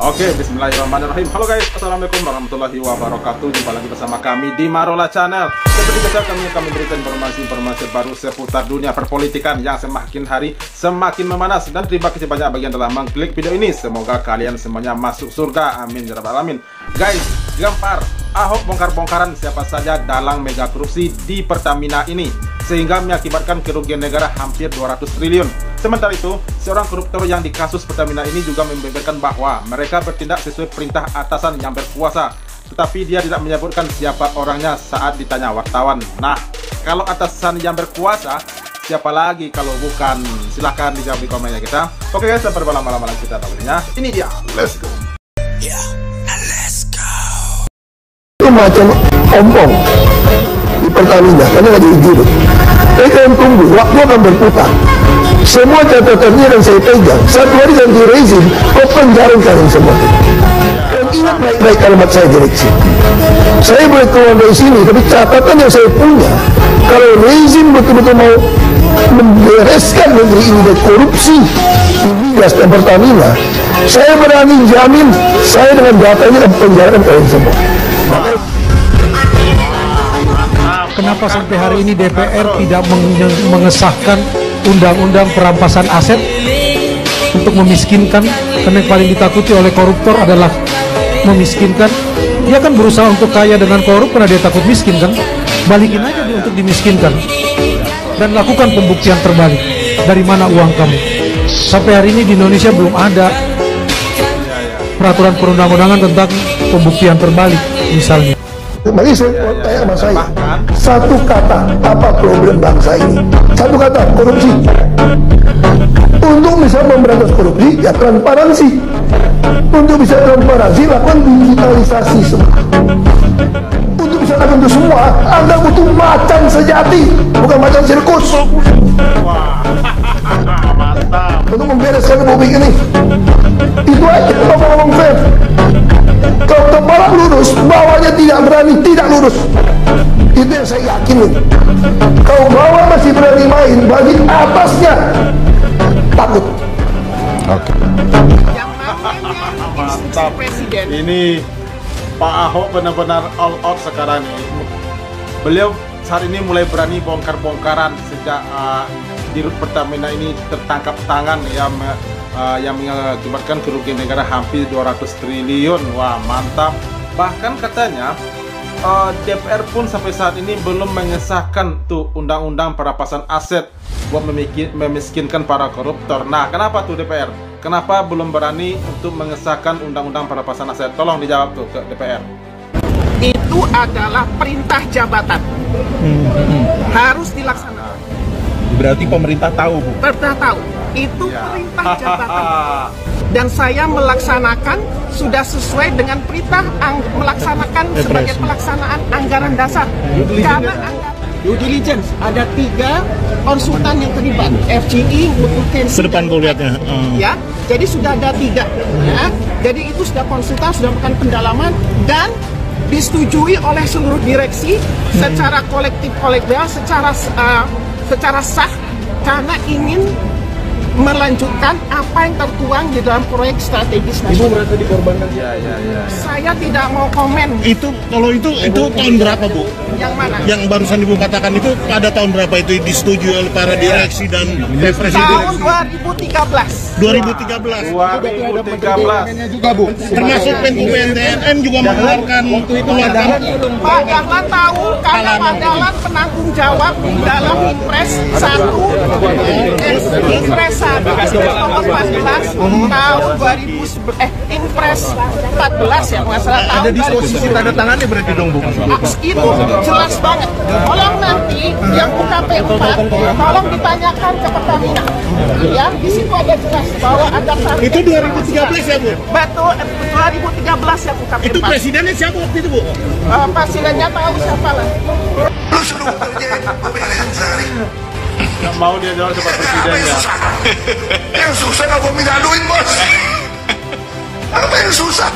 Oke, bismillahirrahmanirrahim. Halo guys, assalamualaikum warahmatullahi wabarakatuh. Jumpa lagi bersama kami di Marola Channel. Seperti biasa kami berikan informasi baru seputar dunia perpolitikan yang semakin hari semakin memanas. Dan terima kasih banyak bagi yang telah mengklik video ini. Semoga kalian semuanya masuk surga, amin ya rabbal alamin. Guys, gempar Ahok bongkar-bongkaran siapa saja dalang mega korupsi di Pertamina ini, sehingga mengakibatkan kerugian negara hampir 200 triliun. Sementara itu, seorang koruptor yang di kasus Pertamina ini juga membeberkan bahwa mereka bertindak sesuai perintah atasan yang berkuasa, tetapi dia tidak menyebutkan siapa orangnya saat ditanya wartawan. Nah, kalau atasan yang berkuasa, siapa lagi kalau bukan? Silahkan dijawab di komennya kita. Oke guys, sampai berlama-lama kita tahunya. Ini dia, let's go. Itu macam ompong di Pertamina karena lagi izin. Mereka yang tunggu, waktu akan berputar. Semua catatannya akan saya pegang. Satu hari ganti rezim, kau penjara kalian semua. Dan ingat baik-baik kalimat saya direksi. Saya boleh keluar dari sini, tapi catatan yang saya punya, kalau rezim betul-betul mau membereskan negeri ini dari korupsi di migas dan Pertamina, saya berani jamin, saya dengan data ini akan penjarakan kalian semua. Kenapa sampai hari ini DPR tidak mengesahkan undang-undang perampasan aset untuk memiskinkan? Karena yang paling ditakuti oleh koruptor adalah memiskinkan. Dia kan berusaha untuk kaya dengan korup karena dia takut miskin kan? Balikin aja dia untuk dimiskinkan dan lakukan pembuktian terbalik. Dari mana uang kamu? Sampai hari ini di Indonesia belum ada peraturan perundang-undangan tentang pembuktian terbalik misalnya. Mari saya tanya sama saya, satu kata, apa problem bangsa ini? Satu kata, korupsi. Untuk bisa memberantas korupsi, ya transparansi. Untuk bisa transparansi, lakukan digitalisasi semua. Untuk bisa lakukan itu semua, Anda butuh macan sejati, bukan macan sirkus. Mantap. Untuk membereskan republik ini. Itu aja, ngomong fair. Kalau kepala lurus, bawahnya tidak berani, tidak lurus. Itu yang saya yakin. Kalau bawah masih berani main, bagi atasnya takut. Oke. Mantap. Ini Pak Ahok benar-benar all out sekarang ini. Beliau saat ini mulai berani bongkar-bongkaran sejak di Rut Pertamina ini tertangkap tangan yang mengakibatkan kerugian negara hampir 200 triliun. Wah, mantap. Bahkan katanya DPR pun sampai saat ini belum mengesahkan tuh undang-undang perampasan aset buat memiskinkan para koruptor. Nah, kenapa tuh DPR? Kenapa belum berani untuk mengesahkan undang-undang perampasan aset? Tolong dijawab tuh ke DPR. Itu adalah perintah jabatan. Harus dilaksanakan. Berarti pemerintah tahu, Bu? Pemerintah tahu. Itu perintah jabatan. Dan saya melaksanakan sudah sesuai dengan perintah melaksanakan sebagai pelaksanaan anggaran dasar. Karena due diligence ada 3 konsultan yang terlibat, FGI, McKinsey. Sedepan kau lihatnya. Ya, jadi sudah ada 3. Ya, jadi itu sudah konsultan, sudah melakukan pendalaman dan disetujui oleh seluruh direksi secara kolektif kolegial, secara sah karena ingin melanjutkan apa yang tertuang di dalam proyek strategis nasional. Ibu merasa dikorbankan? Ya. Saya tidak mau komen. Itu tahun berapa, Bu? Yang mana? Yang barusan Ibu katakan itu pada tahun berapa itu disetujui oleh para direksi dan presiden? Tahun 2013. 2013. 2013 juga, Bu. Termasuk Menko BNN juga mengeluarkan Pak Dahlan tahu karena Pak Dahlan penanggung jawab dalam Impres 1 Impres 1 nomor 14 tahun 2011 Impres 14 ya nggak salah tahun. Ada disposisi tanda tangannya berarti dong, Bu. Itu jelas banget. Tolong nanti yang UKP 4 tolong ditanyakan ke Pertamina. Ya, di situ ada jelas bahwa ada target. Itu 2013 ya, Bu? Betul, 2013 ya UKP 4. Itu presidennya siapa waktu itu, Bu? Presidennya tahu siapa lah. Lu suruh kerjain pemilihan sehari. nggak mau dia jawab cepat presidennya. Yang susah nggak mau minta duit, bos. Apa yang susah?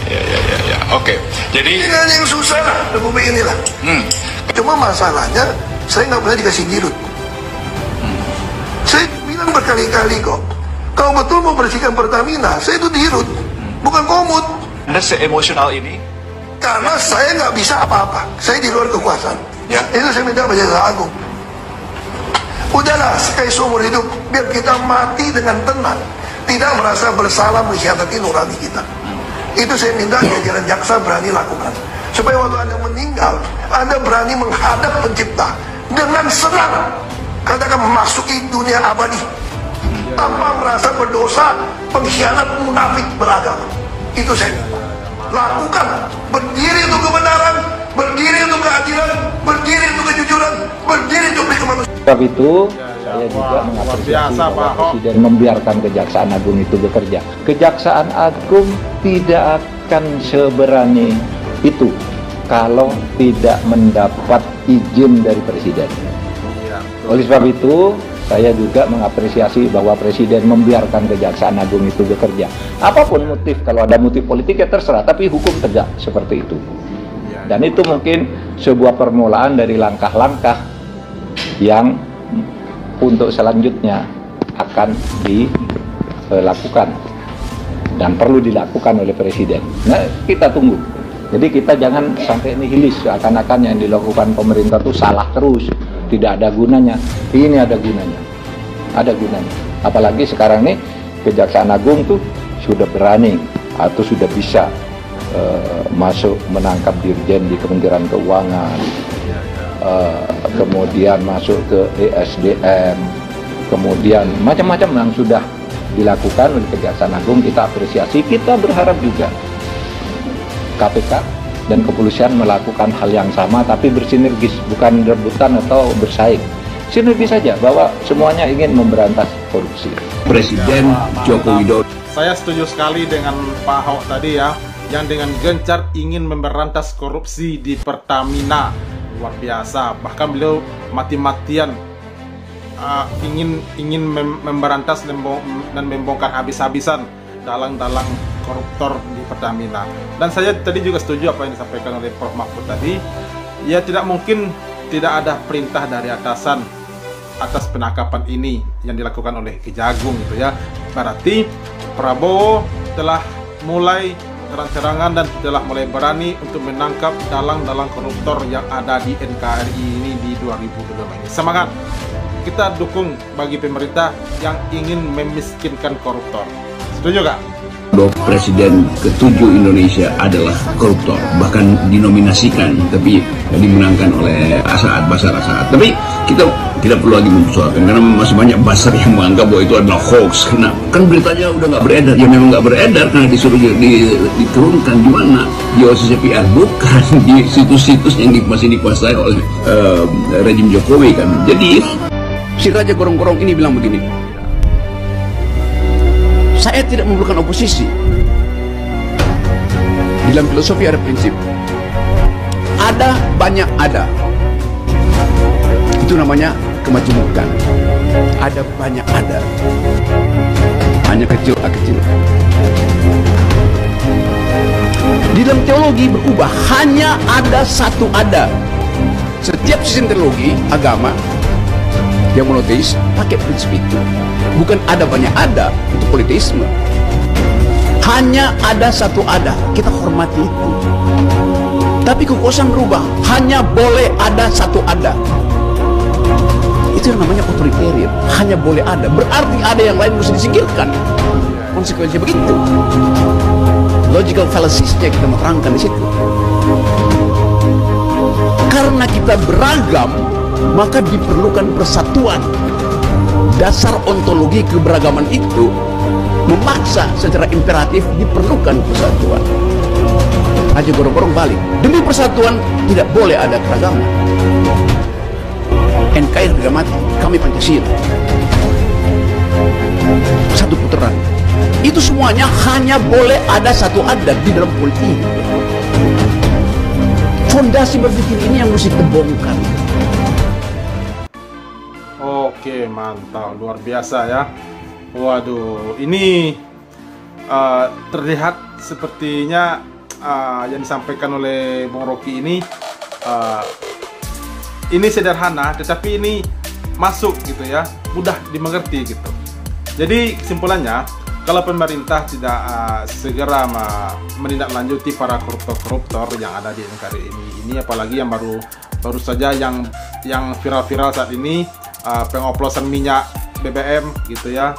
Ya. Oke. Jadi Ini yang susah lah, republik inilah. Cuma masalahnya, saya nggak pernah dikasih dirut. Saya bilang berkali-kali kok, kalau betul mau bersihkan Pertamina, saya itu dirut. komut. Anda seemosional ini? Karena saya nggak bisa apa-apa. Saya di luar kekuasaan. Ya. Itu saya minta Jaksa Agung. Udahlah, sekali seumur hidup, biar kita mati dengan tenang. Tidak merasa bersalah mengkhianati nurani kita. Itu saya minta jajaran jaksa berani lakukan. Supaya waktu Anda meninggal, Anda berani menghadap pencipta dengan senang. Katakan memasuki dunia abadi. Tanpa merasa berdosa, pengkhianat, munafik, beragama. Itu saya minta. Lakukan. Berdiri untuk kebenaran, berdiri untuk keadilan, berdiri untuk kejujuran, berdiri untuk kemanusiaan. Sebab itu, saya juga mengapresiasi bahwa Presiden membiarkan Kejaksaan Agung itu bekerja. Kejaksaan Agung tidak akan seberani itu kalau tidak mendapat izin dari Presiden. Oleh sebab itu, saya juga mengapresiasi bahwa Presiden membiarkan Kejaksaan Agung itu bekerja. Apapun motif, kalau ada motif politik ya terserah, tapi hukum tegak seperti itu. Dan itu mungkin sebuah permulaan dari langkah-langkah yang untuk selanjutnya akan dilakukan dan perlu dilakukan oleh Presiden. Nah, kita tunggu. Jadi kita jangan sampai nihilis, seakan-akan yang dilakukan pemerintah itu salah terus, tidak ada gunanya. Ini ada gunanya, ada gunanya. Apalagi sekarang nih Kejaksaan Agung tuh sudah berani atau sudah bisa masuk menangkap dirjen di Kementerian Keuangan, kemudian masuk ke ESDM, kemudian macam-macam yang sudah dilakukan oleh Kejaksaan Agung. Kita apresiasi, kita berharap juga KPK dan kepolisian melakukan hal yang sama, tapi bersinergis, bukan rebutan atau bersaing. Sinergis saja, bahwa semuanya ingin memberantas korupsi. Presiden Joko Widodo. Saya setuju sekali dengan Pak Ahok tadi ya, yang dengan gencar ingin memberantas korupsi di Pertamina. Luar biasa, bahkan beliau mati-matian ingin memberantas dan membongkar habis-habisan dalang-dalang koruptor di Pertamina. Dan saya tadi juga setuju apa yang disampaikan oleh Prof. Mahfud tadi. Ya tidak mungkin tidak ada perintah dari atasan atas penangkapan ini yang dilakukan oleh Kejagung gitu ya. Berarti Prabowo telah mulai terang-terangan dan telah mulai berani untuk menangkap dalang-dalang koruptor yang ada di NKRI ini di 2025 ini. Semangat! Kita dukung bagi pemerintah yang ingin memiskinkan koruptor. Setuju gak? Presiden ke-7 Indonesia adalah koruptor, bahkan dinominasikan tapi dimenangkan oleh As'ad, Bashar As'ad. Tapi kita tidak perlu lagi mempersoalkan karena masih banyak Bashar yang menganggap bahwa itu adalah hoax. Karena kan beritanya udah nggak beredar, ya memang nggak beredar karena disuruh diturunkan di mana? Di OCCPR, bukan di situs-situs yang masih dikuasai oleh rejim Jokowi kan. Jadi si Raja Gorong-Gorong ini bilang begini, saya tidak memerlukan oposisi. Dalam filosofi ada prinsip, ada banyak ada. Itu namanya kemajemukan. Ada banyak ada, hanya kecil a kecil. Di dalam teologi berubah, hanya ada satu ada. Setiap sistem teologi agama yang monoteis pakai prinsip itu. Bukan ada banyak ada untuk politeisme. Hanya ada satu ada, kita hormati itu. Tapi kekuasaan berubah, hanya boleh ada satu ada. Itu yang namanya otoritarian, hanya boleh ada. Berarti ada yang lain mesti disingkirkan. Konsekuensinya begitu. Logical fallacies-nya kita mau terangkan di situ. Karena kita beragam, maka diperlukan persatuan. Dasar ontologi keberagaman itu memaksa secara imperatif diperlukan persatuan. Raja Gorong-Gorong balik, demi persatuan tidak boleh ada keragaman. NKRI harga mati, kami Pancasila. Satu putaran. Itu semuanya hanya boleh ada satu adat di dalam politik. Fondasi berpikir ini yang mesti terbongkar. Oke, mantap, luar biasa ya. Waduh, ini terlihat sepertinya yang disampaikan oleh Bung Rocky ini sederhana, tetapi ini masuk gitu ya, mudah dimengerti gitu. Jadi kesimpulannya, kalau pemerintah tidak segera menindaklanjuti para koruptor-koruptor yang ada di negara ini apalagi yang baru saja yang viral-viral saat ini, pengoplosan minyak BBM gitu ya,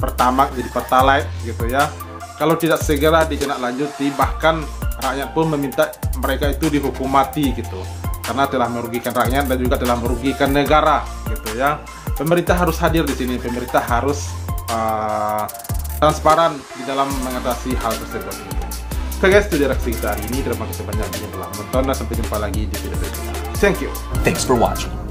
Pertamax jadi Pertalite gitu ya. Kalau tidak segera ditindaklanjuti, bahkan rakyat pun meminta mereka itu dihukum mati gitu, karena telah merugikan rakyat dan juga telah merugikan negara gitu ya. Pemerintah harus hadir di sini, pemerintah harus transparan di dalam mengatasi hal tersebut. Oke guys, itu reaksi kita hari ini. Terima kasih banyak yang telah menonton dan sampai jumpa lagi di video berikutnya. Thank you. Thanks for watching.